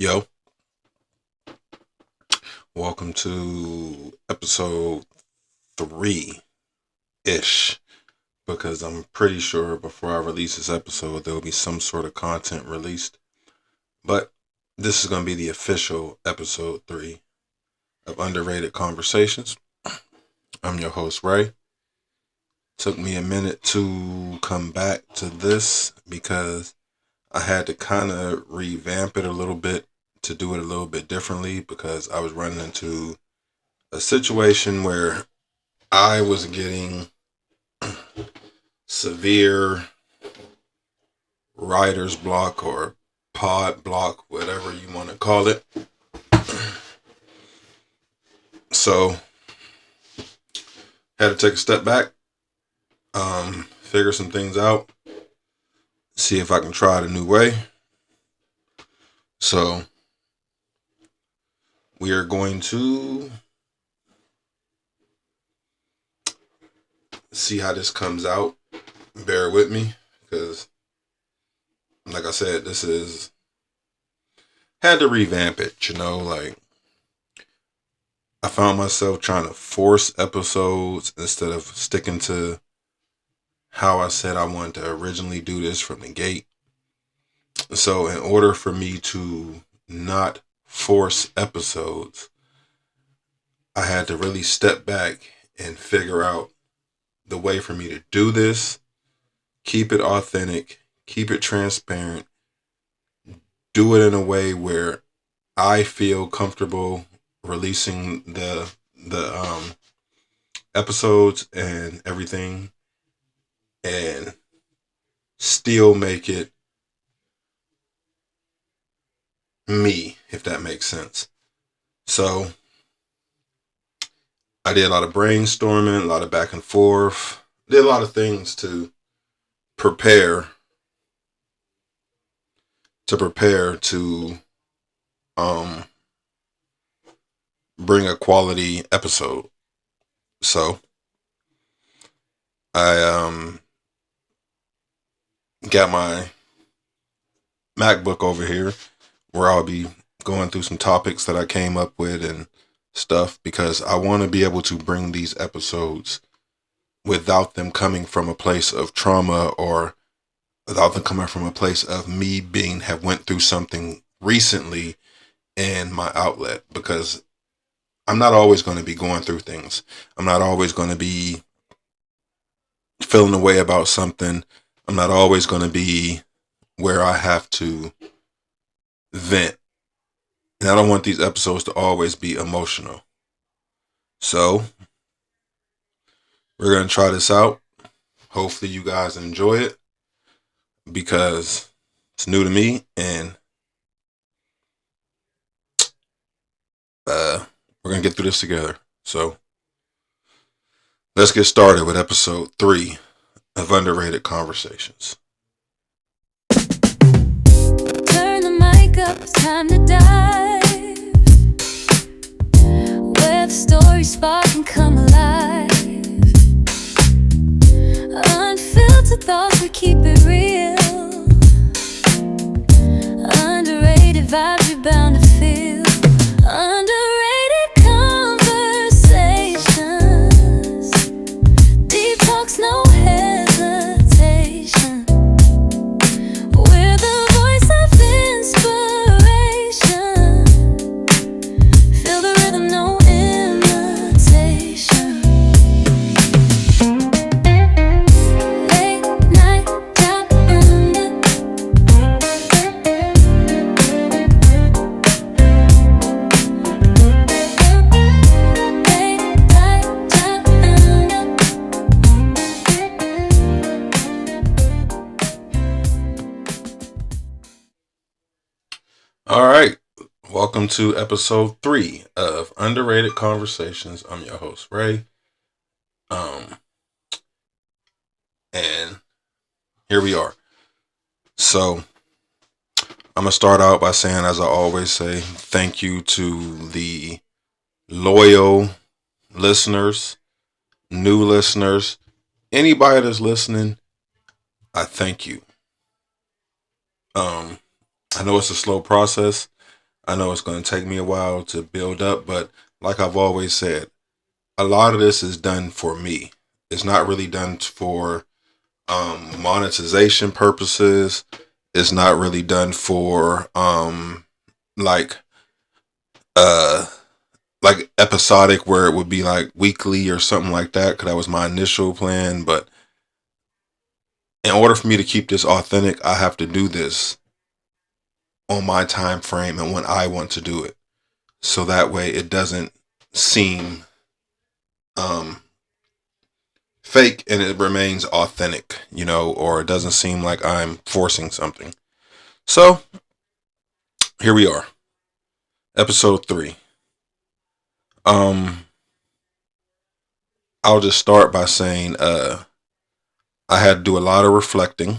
Yo, welcome to episode 3-ish, because I'm pretty sure before I release this episode, there will be some sort of content released. But this is going to be the official episode 3 of Underrated Conversations. I'm your host, Ray. Took me a minute to come back to this because I had to kind of revamp it a little bit to do it a little bit differently because I was running into a situation where I was getting severe writer's block or pod block, whatever you want to call it. So, had to take a step back, figure some things out, see if I can try it a new way. So, we are going to see how this comes out. Bear with me, because like I said, had to revamp it, like I found myself trying to force episodes instead of sticking to how I said I wanted to originally do this from the gate. So in order for me to not force episodes, I had to really step back and figure out the way for me to do this, keep it authentic, keep it transparent, do it in a way where I feel comfortable releasing the episodes and everything, and still make it me, if that makes sense. So I did a lot of brainstorming, a lot of back and forth, did a lot of things to prepare to bring a quality episode. So I got my MacBook over here where I'll be going through some topics that I came up with and stuff, because I want to be able to bring these episodes without them coming from a place of trauma, or without them coming from a place of me have went through something recently in my outlet, because I'm not always going to be going through things. I'm not always going to be feeling a way about something. I'm not always going to be where I have to vent. And I don't want these episodes to always be emotional. So, we're going to try this out. Hopefully you guys enjoy it, because it's new to me, and we're going to get through this together. So, let's get started with episode 3 of Underrated Conversations. Turn the mic up, it's time to dive, where the story spark and come alive. Unfiltered thoughts, we keep it real. Underrated vibes, you're bound to feel. Underrated conversations, deep talks, no hesitation. We're the voice of inspiration. Feel the rhythm, no imitation. Late night down under. Late night down under. All right. Welcome to episode 3 of Underrated Conversations. I'm your host, Ray. And here we are. So, I'm going to start out by saying, as I always say, thank you to the loyal listeners, new listeners, anybody that's listening. I thank you. I know it's a slow process. I know it's going to take me a while to build up, but like I've always said, a lot of this is done for me. It's not really done for monetization purposes. It's not really done for like uh like episodic where it would be like weekly or something like that, because that was my initial plan. But in order for me to keep this authentic, I have to do this on my time frame and when I want to do it, so that way it doesn't seem um fake and it remains authentic, or it doesn't seem like I'm forcing something. So here we are, episode 3. um I'll just start by saying I had to do a lot of reflecting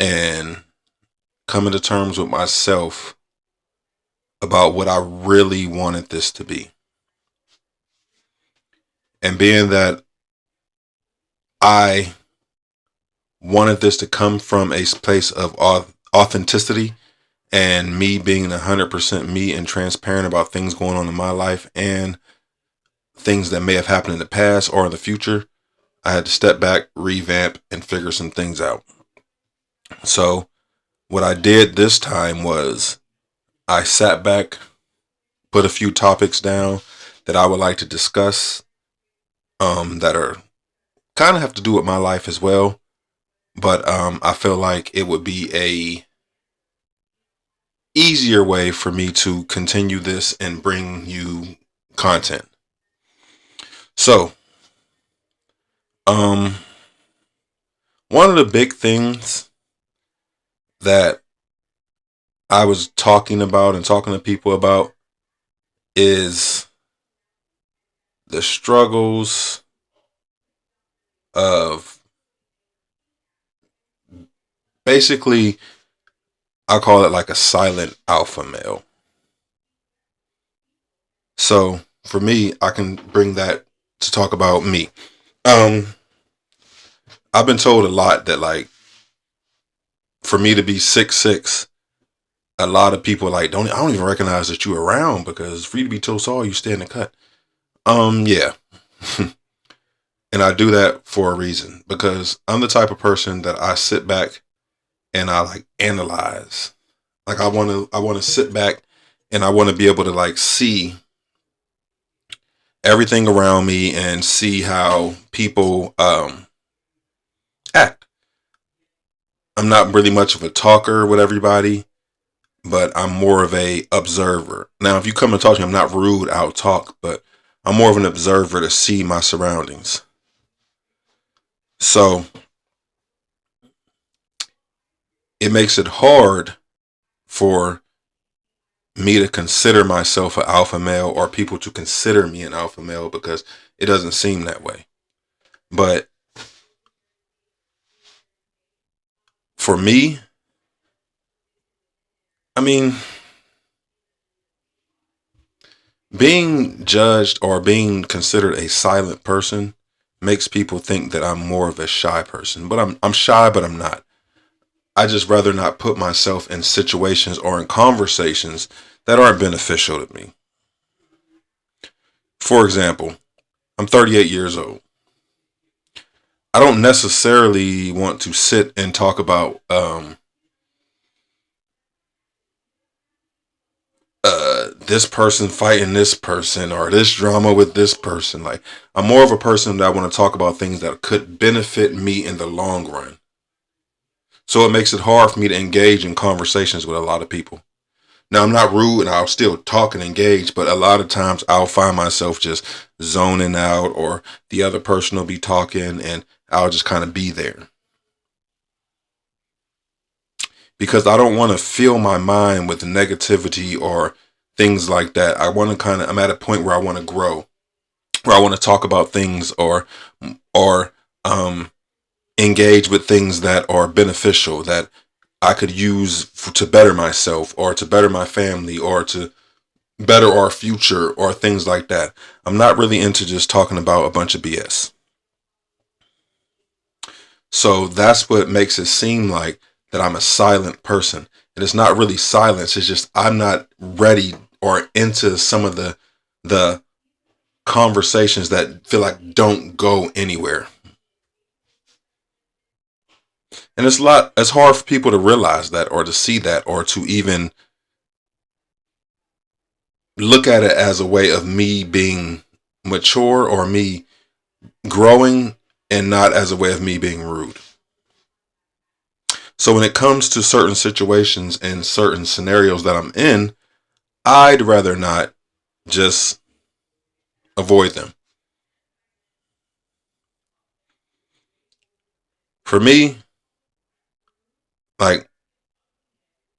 and coming to terms with myself about what I really wanted this to be. And being that I wanted this to come from a place of authenticity and me being 100% me and transparent about things going on in my life and things that may have happened in the past or in the future, I had to step back, revamp, and figure some things out. So, what I did this time was I sat back, put a few topics down that I would like to discuss, that are kind of have to do with my life as well. But I feel like it would be a easier way for me to continue this and bring you content. So, um, one of the big things that I was talking about and talking to people about is the struggles of, basically, I call it like a silent alpha male. So for me, I can bring that to talk about me. Um, I've been told a lot that, like, for me to be 6'6", a lot of people like I don't even recognize that you around, because for you to be so tall, you stay in the cut. Yeah. And I do that for a reason, because I'm the type of person that I sit back and I like analyze. Like I want to sit back and I want to be able to like see everything around me and see how people act. I'm not really much of a talker with everybody, but I'm more of a observer. Now, if you come and talk to me, I'm not rude, I'll talk, but I'm more of an observer to see my surroundings. So it makes it hard for me to consider myself an alpha male, or people to consider me an alpha male, because it doesn't seem that way. But for me, I mean, being judged or being considered a silent person makes people think that I'm more of a shy person. But I'm shy, but I'm not. I just rather not put myself in situations or in conversations that aren't beneficial to me. For example, I'm 38 years old. I don't necessarily want to sit and talk about this person fighting this person or this drama with this person. Like, I'm more of a person that I want to talk about things that could benefit me in the long run. So it makes it hard for me to engage in conversations with a lot of people. Now, I'm not rude and I'll still talk and engage, but a lot of times I'll find myself just zoning out, or the other person will be talking and I'll just kind of be there. Because I don't want to fill my mind with negativity or things like that. I'm at a point where I want to grow, where I want to talk about things, or engage with things that are beneficial, that I could use to better myself or to better my family or to better our future or things like that. I'm not really into just talking about a bunch of BS. So that's what makes it seem like that I'm a silent person. And it's not really silence. It's just I'm not ready or into some of the conversations that feel like don't go anywhere. And it's hard for people to realize that or to see that or to even look at it as a way of me being mature or me growing and not as a way of me being rude. So when it comes to certain situations and certain scenarios that I'm in, I'd rather not just avoid them. For me, like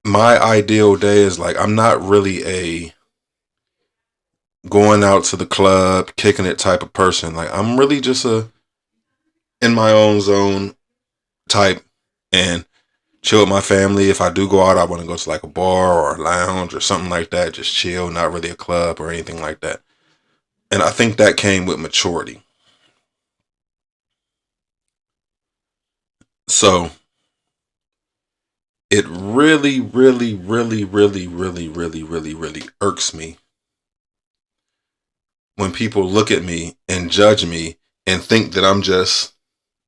my ideal day is like I'm not really a going out to the club, kicking it type of person. Like I'm really just a in my own zone type and chill with my family. If I do go out, I want to go to like a bar or a lounge or something like that. Just chill, not really a club or anything like that. And I think that came with maturity. So it really, really, really, really, really, really, really, really irks me when people look at me and judge me and think that I'm just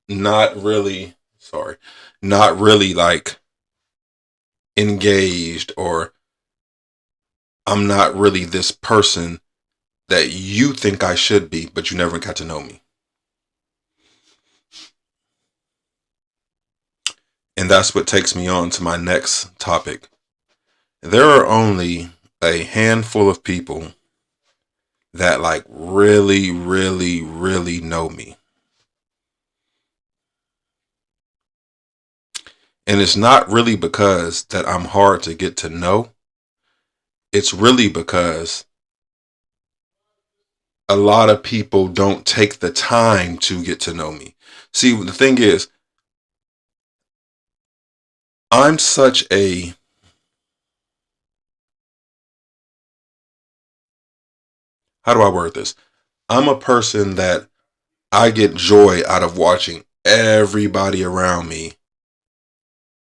not really, sorry, not really like engaged or I'm not really this person that you think I should be, but you never got to know me. And that's what takes me on to my next topic. There are only a handful of people that like really, really, really know me. And it's not really because that I'm hard to get to know. It's really because a lot of people don't take the time to get to know me. See, the thing is, I'm such a how do I word this? I'm a person that I get joy out of watching everybody around me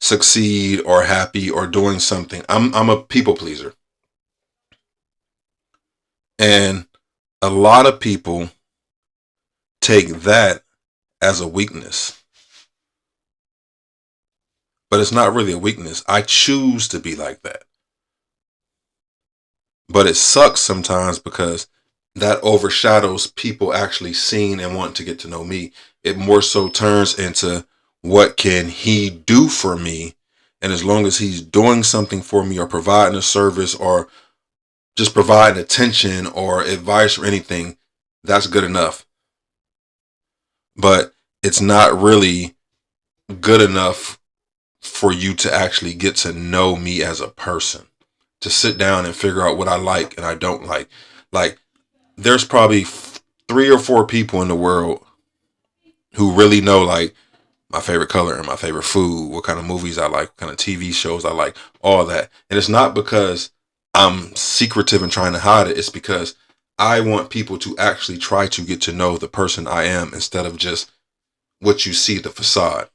succeed or happy or doing something. I'm a people pleaser. And a lot of people take that as a weakness. But it's not really a weakness. I choose to be like that. But it sucks sometimes because that overshadows people actually seeing and wanting to get to know me. It more so turns into what can he do for me? And as long as he's doing something for me or providing a service or just providing attention or advice or anything, that's good enough. But it's not really good enough for you to actually get to know me as a person, to sit down and figure out what I like and I don't like. Like, there's probably 3 or 4 people in the world who really know like my favorite color and my favorite food, what kind of movies I like, what kind of TV shows I like, all that. And it's not because I'm secretive and trying to hide it. It's because I want people to actually try to get to know the person I am instead of just what you see, the facade.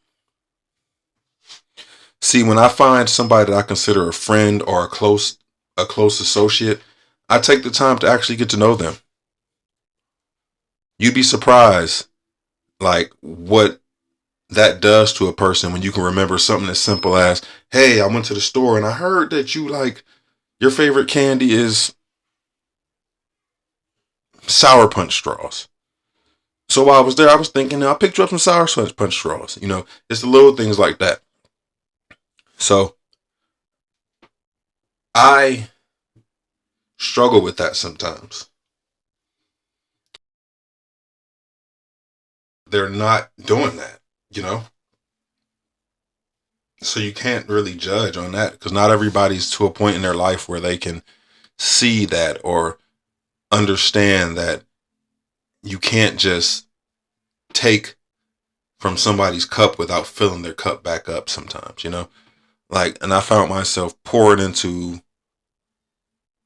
See, when I find somebody that I consider a friend or a close associate, I take the time to actually get to know them. You'd be surprised like what that does to a person when you can remember something as simple as, hey, I went to the store and I heard that you like your favorite candy is sour punch straws. So while I was there, I was thinking, I picked you up some sour punch straws. It's the little things like that. So I struggle with that sometimes. They're not doing that, you know? So you can't really judge on that because not everybody's to a point in their life where they can see that or understand that you can't just take from somebody's cup without filling their cup back up sometimes. Like, and I found myself pouring into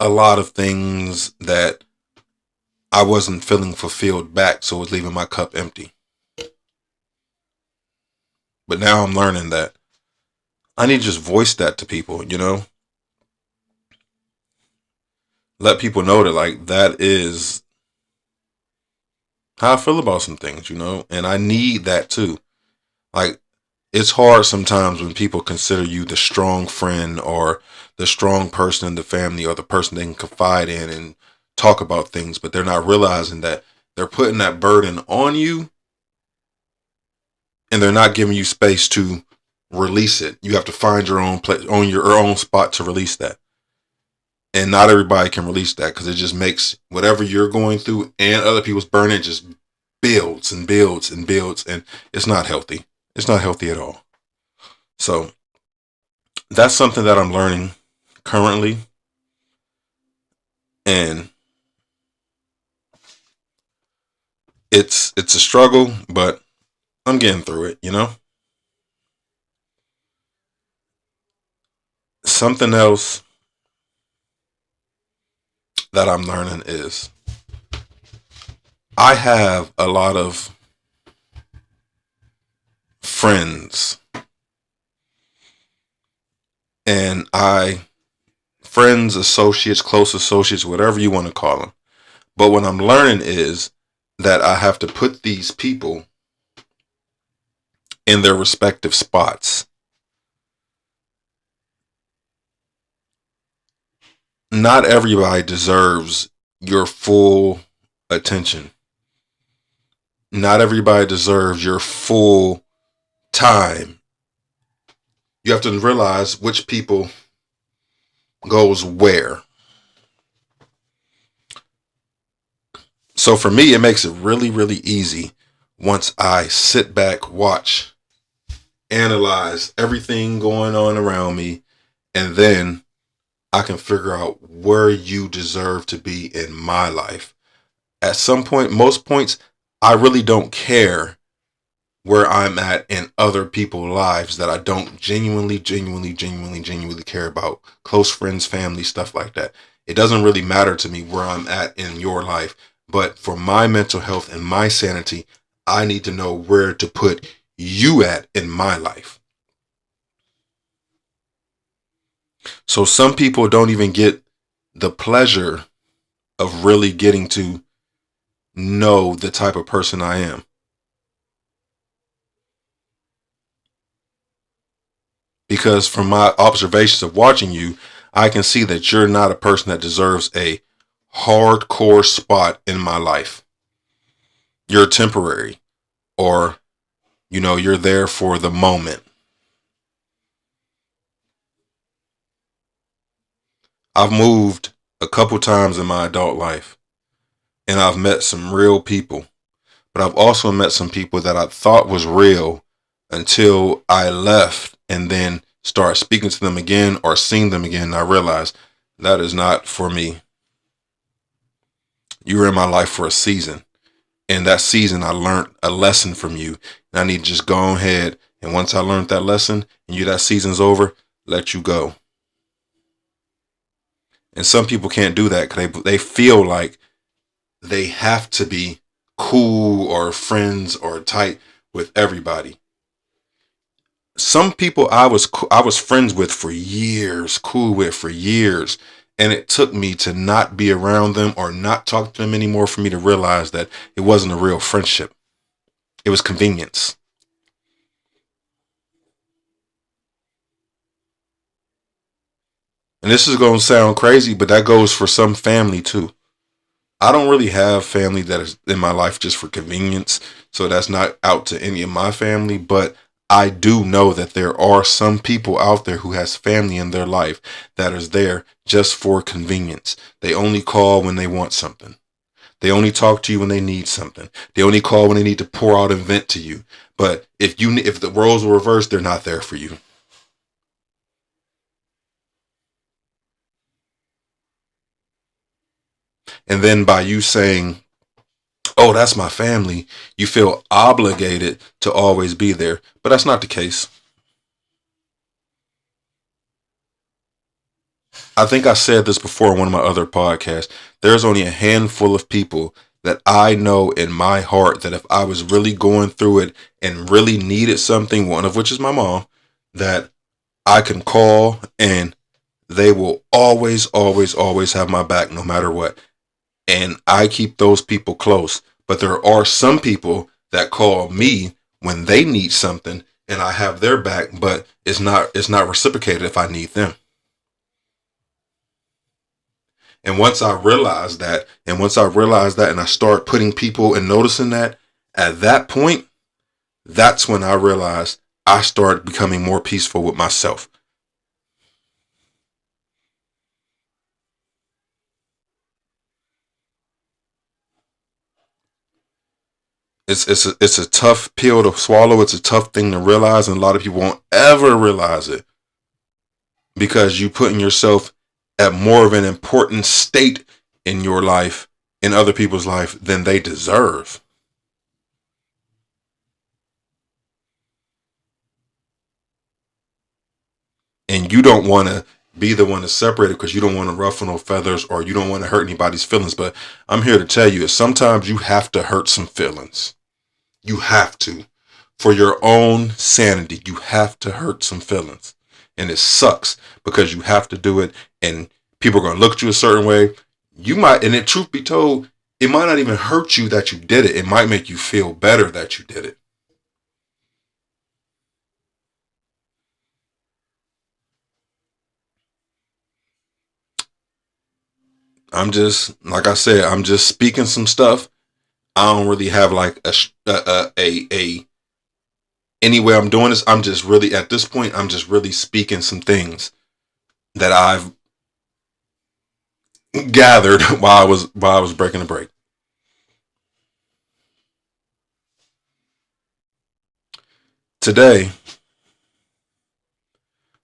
a lot of things that I wasn't feeling fulfilled back, so it was leaving my cup empty. But now I'm learning that I need to just voice that to people, let people know that like that is how I feel about some things, and I need that too. Like, it's hard sometimes when people consider you the strong friend or the strong person in the family or the person they can confide in and talk about things, but they're not realizing that they're putting that burden on you and they're not giving you space to release it. You have to find your own place, on your own spot to release that. And not everybody can release that because it just makes whatever you're going through and other people's burden just builds and builds and builds, and it's not healthy. It's not healthy at all. So that's something that I'm learning currently, and it's a struggle, but I'm getting through it. Something else that I'm learning is I have a lot of friends, and friends, associates, close associates, whatever you want to call them. But what I'm learning is that I have to put these people in their respective spots. Not everybody deserves your full attention. Not everybody deserves your full time. You have to realize which people goes where. So for me, it makes it really, really easy once I sit back, watch, analyze everything going on around me, and then I can figure out where you deserve to be in my life. At some point, most points, I really don't care where I'm at in other people's lives that I don't genuinely care about. Close friends, family, stuff like that. It doesn't really matter to me where I'm at in your life. But for my mental health and my sanity, I need to know where to put you at in my life. So some people don't even get the pleasure of really getting to know the type of person I am. Because from my observations of watching you, I can see that you're not a person that deserves a hardcore spot in my life. You're temporary, or, you're there for the moment. I've moved a couple times in my adult life, and I've met some real people, but I've also met some people that I thought was real until I left and then start speaking to them again or seeing them again. And I realized that is not for me. You were in my life for a season. And that season, I learned a lesson from you. And I need to just go ahead. And once I learned that lesson and that season's over, let you go. And some people can't do that because they feel like they have to be cool or friends or tight with everybody. Some people I was friends with for years, cool with for years, and it took me to not be around them or not talk to them anymore for me to realize that it wasn't a real friendship. It was convenience. And this is going to sound crazy, but that goes for some family too. I don't really have family that is in my life just for convenience, so that's not out to any of my family, but I do know that there are some people out there who has family in their life that is there just for convenience. They only call when they want something. They only talk to you when they need something. They only call when they need to pour out and vent to you. But if the roles were reversed, they're not there for you. And then by you saying, "Oh, that's my family," you feel obligated to always be there. But that's not the case. I think I said this before in one of my other podcasts. There's only a handful of people that I know in my heart that if I was really going through it and really needed something, one of which is my mom, that I can call and they will always, always, always have my back no matter what. And I keep those people close. But there are some people that call me when they need something and I have their back, but it's not reciprocated if I need them. And once I realize that, and I start putting people and noticing that, at that point, that's when I realize I start becoming more peaceful with myself. It's a tough pill to swallow. It's a tough thing to realize, and a lot of people won't ever realize it because you putting yourself at more of an important state in your life, in other people's life, than they deserve. And you don't want to be the one to separate it because you don't want to ruffle no feathers or you don't want to hurt anybody's feelings. But I'm here to tell you, sometimes you have to hurt some feelings. You have to. For your own sanity, you have to hurt some feelings. And it sucks because you have to do it and people are going to look at you a certain way. You might, and it, truth be told, it might not even hurt you that you did it. It might make you feel better that you did it. I'm just, like I said, I'm just speaking some stuff. I don't really have like a any way I'm doing this. I'm just really, at this point, I'm just really speaking some things that I've gathered while I was breaking the break. Today,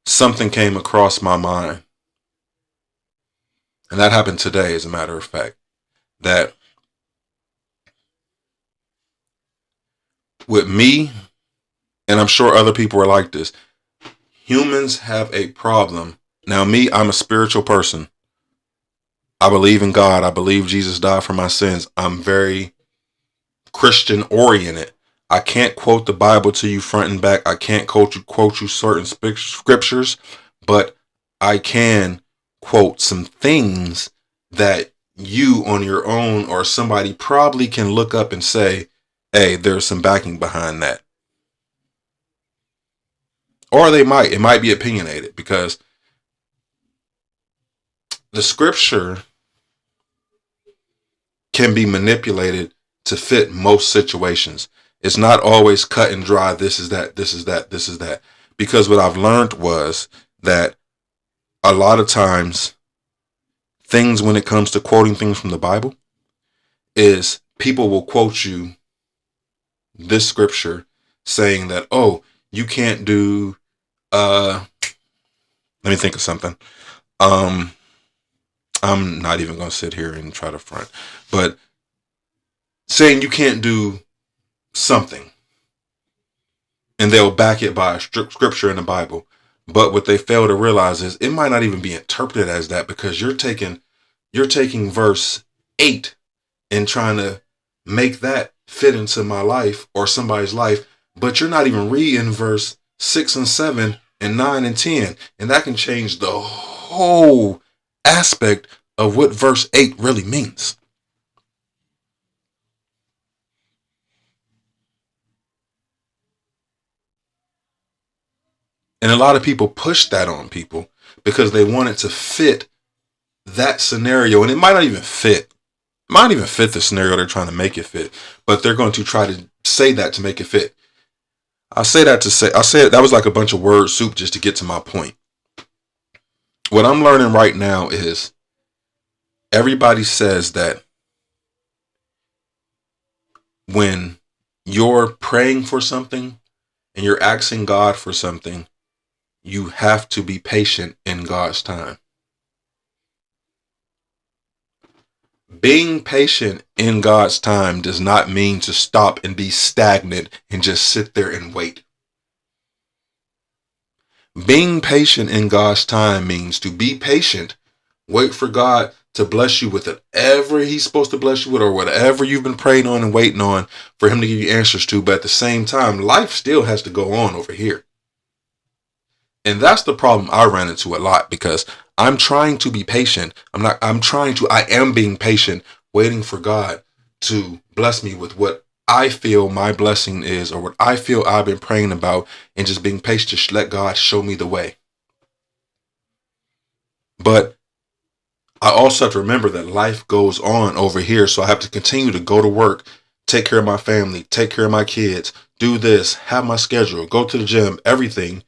something came across my mind, and that happened today, as a matter of fact. That with me, and I'm sure other people are like this, humans have a problem. Now, me, I'm a spiritual person. I believe in God. I believe Jesus died for my sins. I'm very Christian oriented. I can't quote the Bible to you front and back. I can't quote you certain scriptures, but I can quote some things that you on your own or somebody probably can look up and say, hey, there's some backing behind that. Or it might be opinionated because the scripture can be manipulated to fit most situations. It's not always cut and dry. This is that, this is that, this is that. Because what I've learned was that a lot of times things, when it comes to quoting things from the Bible, is people will quote you this scripture saying that, oh, you can't do, let me think of something. I'm not even going to sit here and try to front, but saying you can't do something, and they'll back it by a scripture in the Bible. But what they fail to realize is it might not even be interpreted as that, because you're taking verse 8 and trying to make that fit into my life or somebody's life, but you're not even reading verse 6 and 7 and 9 and 10, and that can change the whole aspect of what verse 8 really means. And a lot of people push that on people because they want it to fit that scenario. And it might not even fit. It might even fit the scenario they're trying to make it fit. But they're going to try to say that to make it fit. I say that was like a bunch of word soup just to get to my point. What I'm learning right now is everybody says that when you're praying for something and you're asking God for something, you have to be patient in God's time. Being patient in God's time does not mean to stop and be stagnant and just sit there and wait. Being patient in God's time means to be patient, wait for God to bless you with whatever He's supposed to bless you with, or whatever you've been praying on and waiting on for Him to give you answers to. But at the same time, life still has to go on over here. And that's the problem I ran into a lot, because I'm trying to be patient. I am being patient, waiting for God to bless me with what I feel my blessing is, or what I feel I've been praying about, and just being patient to let God show me the way. But I also have to remember that life goes on over here. So I have to continue to go to work, take care of my family, take care of my kids, do this, have my schedule, go to the gym, everything,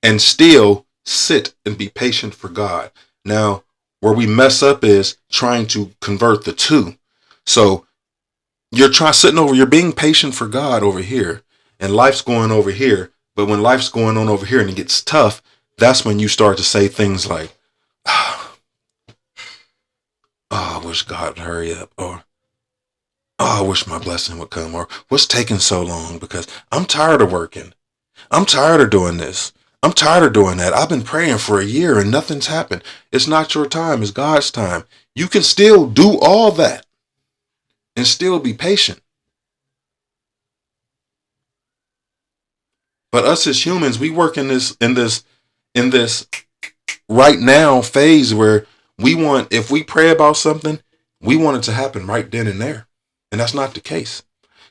and still sit and be patient for God. Now, where we mess up is trying to convert the two. So you're being patient for God over here, and life's going over here. But when life's going on over here and it gets tough, that's when you start to say things like, oh, I wish God would hurry up, or oh, I wish my blessing would come, or what's taking so long, because I'm tired of working. I'm tired of doing this. I'm tired of doing that. I've been praying for a year and nothing's happened. It's not your time, it's God's time. You can still do all that and still be patient. But us as humans, we work in this right now phase where if we pray about something, we want it to happen right then and there. And that's not the case.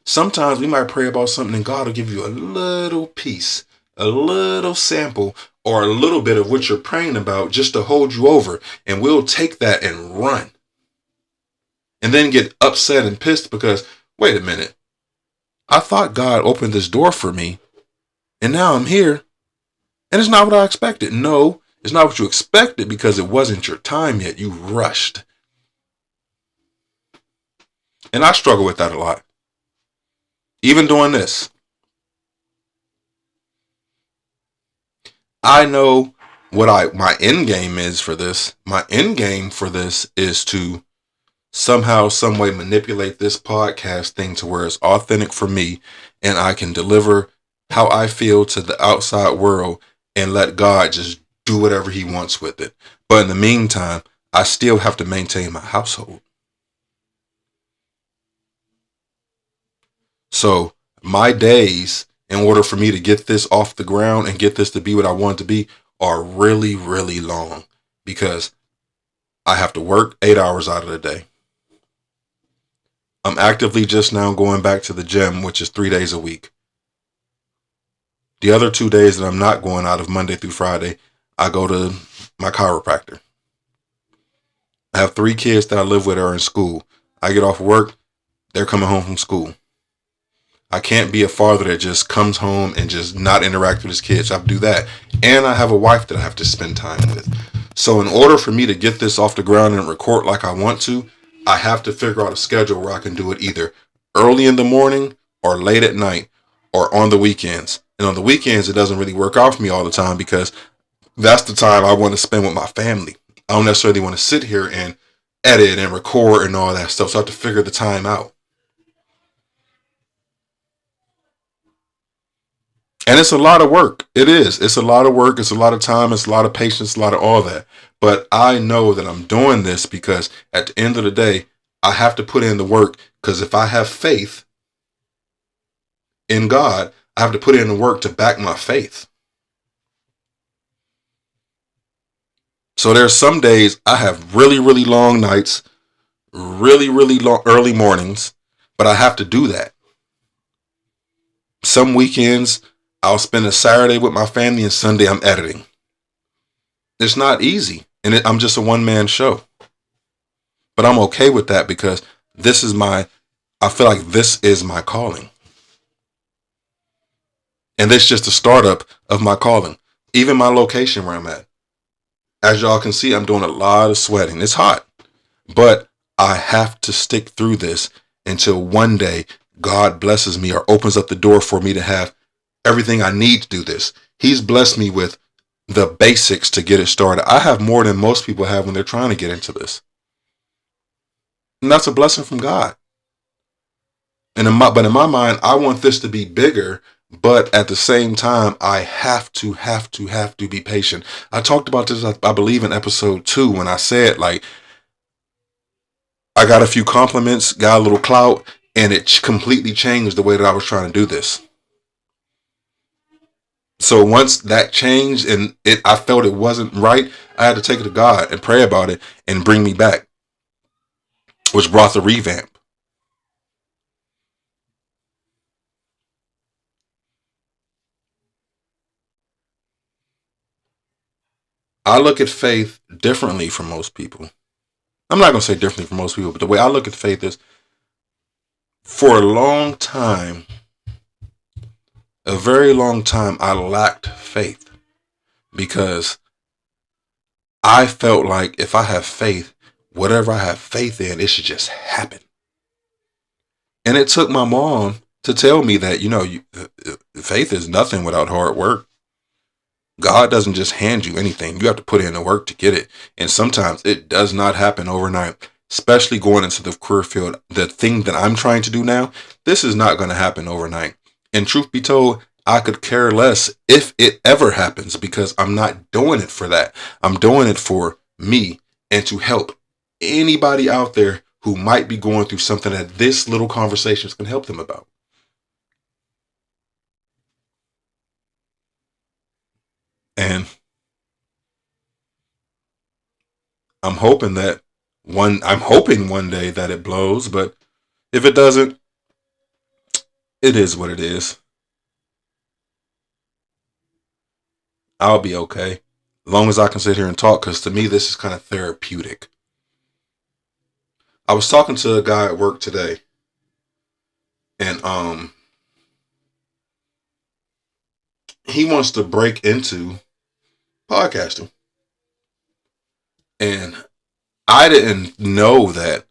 Sometimes we might pray about something and God will give you a little piece, a little sample, or a little bit of what you're praying about just to hold you over. And we'll take that and run. And then get upset and pissed because, wait a minute, I thought God opened this door for me, and now I'm here, and it's not what I expected. No, it's not what you expected, because it wasn't your time yet. You rushed. And I struggle with that a lot. Even doing this. I know what my end game is for this. My end game for this is to somehow, some way manipulate this podcast thing to where it's authentic for me, and I can deliver how I feel to the outside world and let God just do whatever he wants with it. But in the meantime, I still have to maintain my household. So my days, in order for me to get this off the ground and get this to be what I want it to be, are really, really long, because I have to work 8 hours out of the day. I'm actively just now going back to the gym, which is 3 days a week. The other 2 days that I'm not going out of, Monday through Friday, I go to my chiropractor. I have 3 kids that I live with are in school. I get off work, they're coming home from school. I can't be a father that just comes home and just not interact with his kids. I have to do that. And I have a wife that I have to spend time with. So in order for me to get this off the ground and record like I want to, I have to figure out a schedule where I can do it either early in the morning or late at night or on the weekends. And on the weekends, it doesn't really work out for me all the time, because that's the time I want to spend with my family. I don't necessarily want to sit here and edit and record and all that stuff. So I have to figure the time out. And it's a lot of work. It is. It's a lot of work. It's a lot of time. It's a lot of patience, a lot of all that. But I know that I'm doing this because at the end of the day, I have to put in the work, because if I have faith in God, I have to put in the work to back my faith. So there's some days I have really, really long nights, really, really long early mornings, but I have to do that. Some weekends, I'll spend a Saturday with my family and Sunday I'm editing. It's not easy, and I'm just a one-man show. But I'm okay with that, because I feel like this is my calling. And this is just the startup of my calling. Even my location where I'm at. As y'all can see, I'm doing a lot of sweating. It's hot. But I have to stick through this until one day God blesses me or opens up the door for me to have everything I need to do this. He's blessed me with the basics to get it started. I have more than most people have when they're trying to get into this. And that's a blessing from God. But in my mind, I want this to be bigger. But at the same time, I have to be patient. I talked about this, I believe, in episode 2 when I said, like, I got a few compliments, got a little clout, and it completely changed the way that I was trying to do this. So once that changed and I felt it wasn't right, I had to take it to God and pray about it and bring me back, which brought the revamp. I look at faith differently from most people. I'm not going to say differently from most people, but the way I look at faith is, for a long time, a very long time, I lacked faith because I felt like if I have faith, whatever I have faith in, it should just happen. And it took my mom to tell me that, faith is nothing without hard work. God doesn't just hand you anything. You have to put in the work to get it. And sometimes it does not happen overnight, especially going into the career field. The thing that I'm trying to do now, this is not going to happen overnight. And truth be told, I could care less if it ever happens because I'm not doing it for that. I'm doing it for me and to help anybody out there who might be going through something that this little conversation is going to help them about. And I'm hoping one day that it blows, but if it doesn't, it is what it is. I'll be okay. As long as I can sit here and talk, because to me, this is kind of therapeutic. I was talking to a guy at work today, and he wants to break into podcasting. And I didn't know that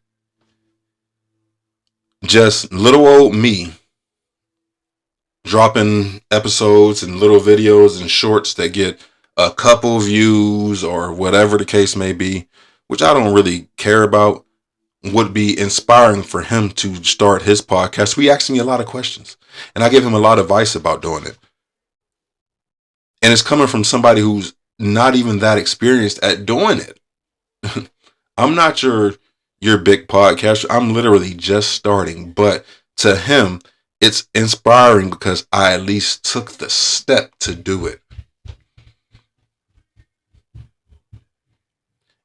just little old me dropping episodes and little videos and shorts that get a couple views or whatever the case may be, which I don't really care about, would be inspiring for him to start his podcast. He asked me a lot of questions and I give him a lot of advice about doing it. And it's coming from somebody who's not even that experienced at doing it. I'm not your big podcaster. I'm literally just starting, but to him, it's inspiring because I at least took the step to do it.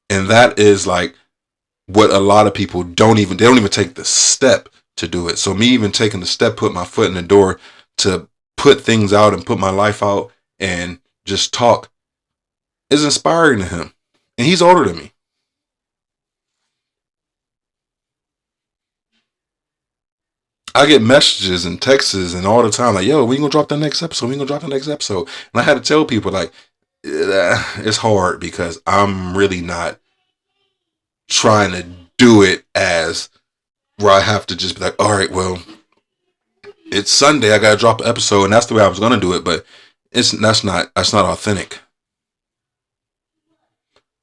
And that is like what a lot of people they don't even take the step to do it. So me even taking the step, put my foot in the door to put things out and put my life out and just talk is inspiring to him. And he's older than me. I get messages and texts and all the time like, yo, we gonna drop the next episode. We gonna drop the next episode. And I had to tell people like, it's hard because I'm really not trying to do it as where I have to just be like, all right, well, it's Sunday. I gotta drop an episode, and that's the way I was gonna do it. But that's not authentic.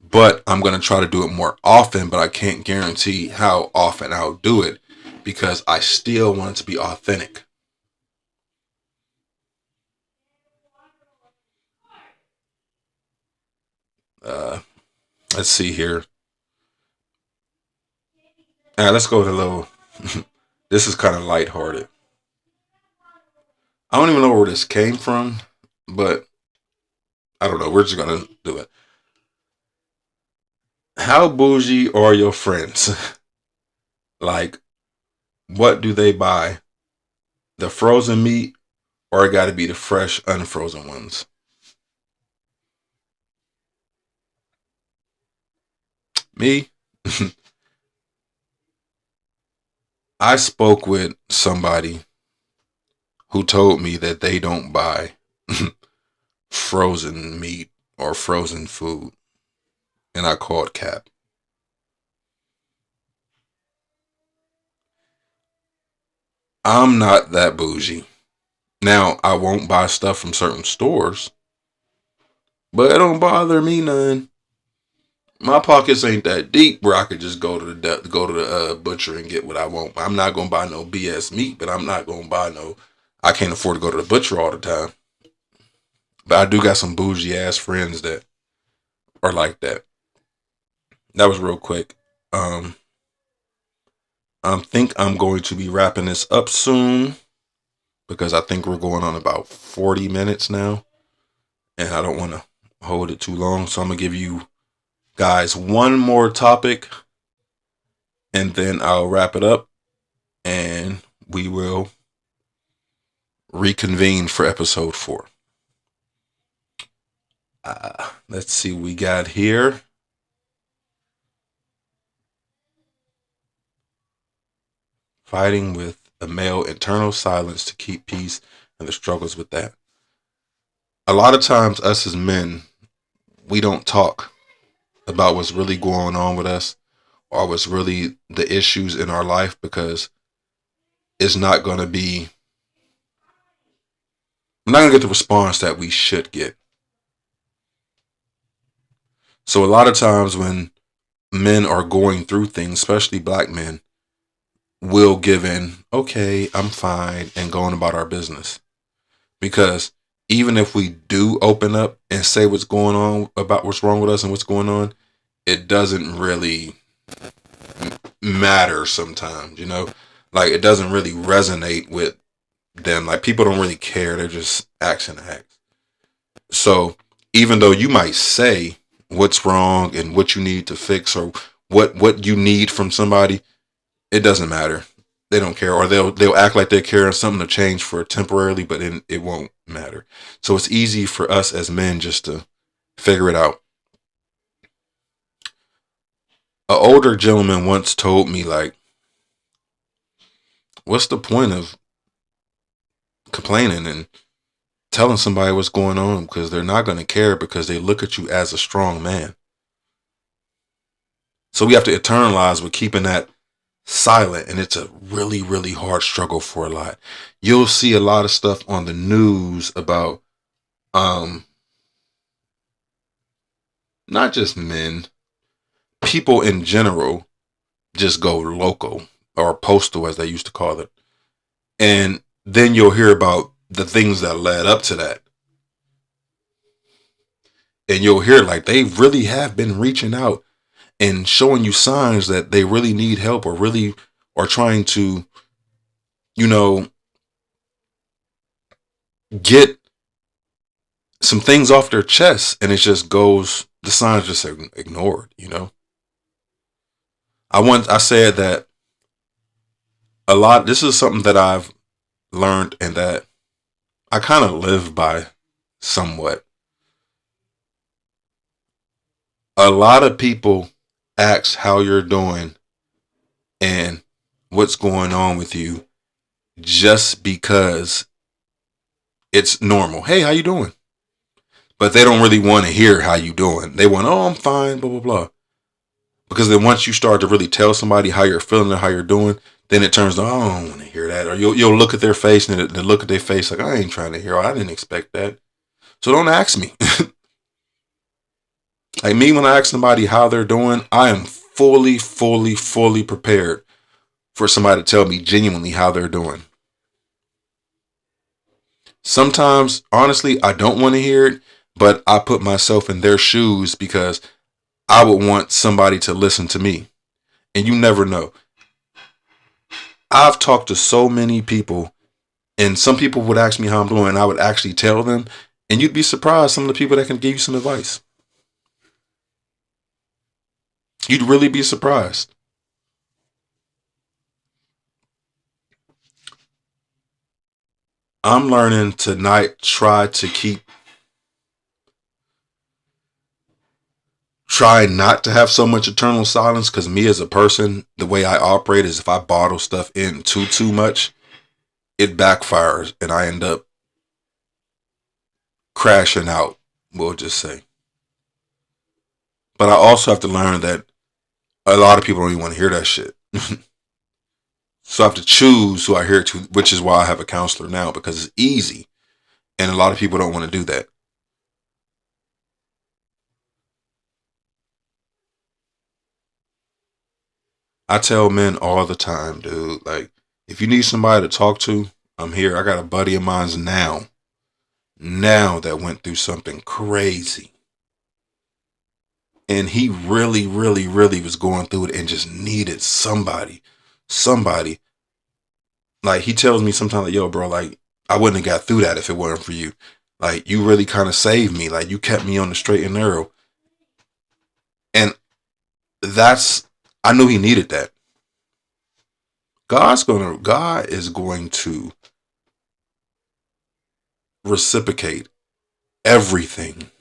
But I'm gonna try to do it more often. But I can't guarantee how often I'll do it because I still want it to be authentic. Uh, let's see here. All right, let's go with a little. This is kind of lighthearted. I don't even know where this came from, but I don't know. We're just gonna do it. How bougie are your friends? Like, what do they buy? The frozen meat, or it got to be the fresh, unfrozen ones? Me, I spoke with somebody who told me that they don't buy frozen meat or frozen food, and I called cap. I'm not that bougie. Now, I won't buy stuff from certain stores, but it don't bother me none. My pockets ain't that deep where I could just go to the butcher and get what I want. I'm not gonna buy no BS meat, but I'm not gonna buy no. I can't afford to go to the butcher all the time. But I do got some bougie ass friends that are like that. That was real quick. Um, I think I'm going to be wrapping this up soon because I think we're going on about 40 minutes now. and I don't want to hold it too long. So I'm gonna give you guys one more topic, and then I'll wrap it up, and we will reconvene for episode 4. Let's see what we got here. Fighting with a male internal silence to keep peace and the struggles with that. A lot of times, us as men, we don't talk about what's really going on with us or what's really the issues in our life because it's not going to be, we're not going to get the response that we should get. So a lot of times when men are going through things, especially black men, will give in, okay, I'm fine, and going about our business. Because even if we do open up and say what's going on about what's wrong with us and what's going on, it doesn't really matter sometimes, you know? Like, it doesn't really resonate with them. Like, people don't really care. They're just action acts. So even though you might say what's wrong and what you need to fix or what you need from somebody, it doesn't matter. They don't care, or they'll act like they care something to change for temporarily, but then it won't matter. So it's easy for us as men just to figure it out. An older gentleman once told me, like, what's the point of complaining and telling somebody what's going on, because they're not going to care because they look at you as a strong man. So we have to internalize with keeping that silent, and it's a really, really hard struggle for a lot. You'll see a lot of stuff on the news about not just men, people in general just go local or postal, as they used to call it. And then you'll hear about the things that led up to that. And you'll hear like they really have been reaching out and showing you signs that they really need help or really are trying to, you know, get some things off their chest, and it just goes, the signs just are ignored, you know. I said that a lot, this is something that I've learned and that I kind of live by somewhat. A lot of people ask how you're doing and what's going on with you just because it's normal. Hey, how you doing? But they don't really want to hear how you doing. They want, oh, I'm fine, blah, blah, blah. Because then once you start to really tell somebody how you're feeling and how you're doing, then it turns to, oh, I don't want to hear that. Or you'll look at their face and they look at their face like, I ain't trying to hear. I didn't expect that. So don't ask me. Like me, when I ask somebody how they're doing, I am fully, fully, fully prepared for somebody to tell me genuinely how they're doing. Sometimes, honestly, I don't want to hear it, but I put myself in their shoes because I would want somebody to listen to me. And you never know. I've talked to so many people, and some people would ask me how I'm doing, and I would actually tell them, and you'd be surprised some of the people that can give you some advice. You'd really be surprised. I'm learning tonight, try not to have so much eternal silence, because me as a person, the way I operate is if I bottle stuff in too much, it backfires and I end up crashing out, we'll just say. But I also have to learn that a lot of people don't even want to hear that shit. So I have to choose who I hear to, which is why I have a counselor now, because it's easy. And a lot of people don't want to do that. I tell men all the time, dude, like, if you need somebody to talk to, I'm here. I got a buddy of mine's now that went through something crazy. And he really, really, really was going through it and just needed somebody. Like, he tells me sometimes, like, yo, bro, like, I wouldn't have got through that if it weren't for you. Like, you really kind of saved me. Like, you kept me on the straight and narrow. And I knew he needed that. God is going to reciprocate everything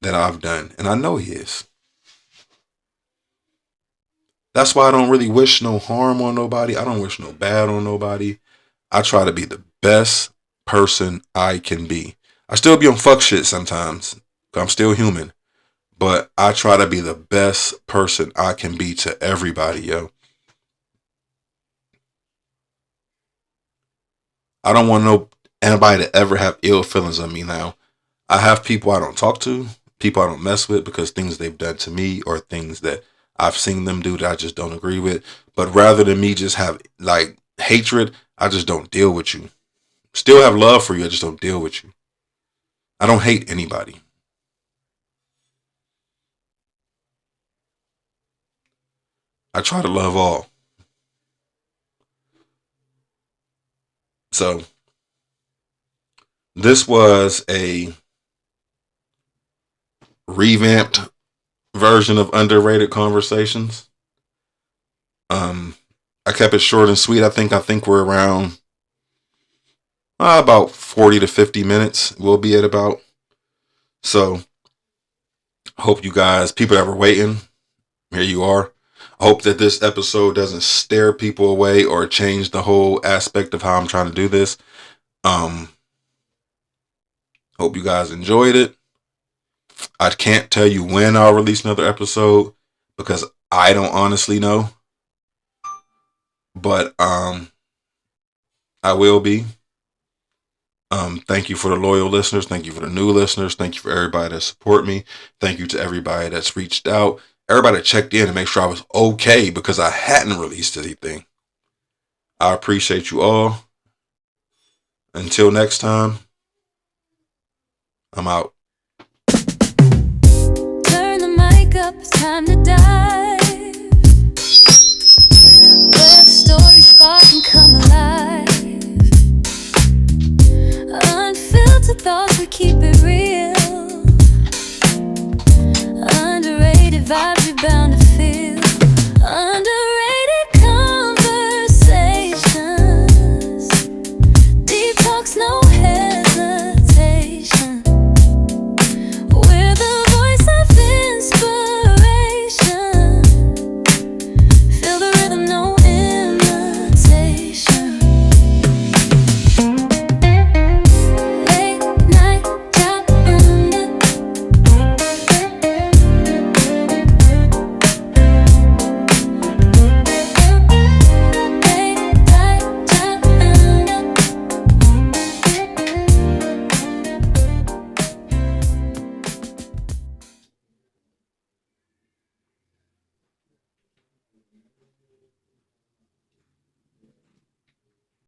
that I've done. And I know he is. That's why I don't really wish no harm on nobody. I don't wish no bad on nobody. I try to be the best person I can be. I still be on fuck shit sometimes. I'm still human. But I try to be the best person I can be to everybody, yo. I don't want anybody to ever have ill feelings on me now. I have people I don't talk to, people I don't mess with because things they've done to me or things that I've seen them do that I just don't agree with. But rather than me just have like hatred, I just don't deal with you. Still have love for you, I just don't deal with you. I don't hate anybody. I try to love all. So this was a revamped version of Underrated Conversations. I kept it short and sweet. I think we're around about 40 to 50 minutes. We'll be at about. So hope you guys, people that were waiting, here you are. I hope that this episode doesn't scare people away or change the whole aspect of how I'm trying to do this. Hope you guys enjoyed it. I can't tell you when I'll release another episode because I don't honestly know. But I will be. Thank you for the loyal listeners. Thank you for the new listeners. Thank you for everybody that support me. Thank you to everybody that's reached out. Everybody that checked in to make sure I was okay because I hadn't released anything. I appreciate you all. Until next time, I'm out. Turn the mic up, it's time to dive. Where the story spark and come alive. Unfiltered thoughts, we keep it real. Underrated vibes, we bound to feel.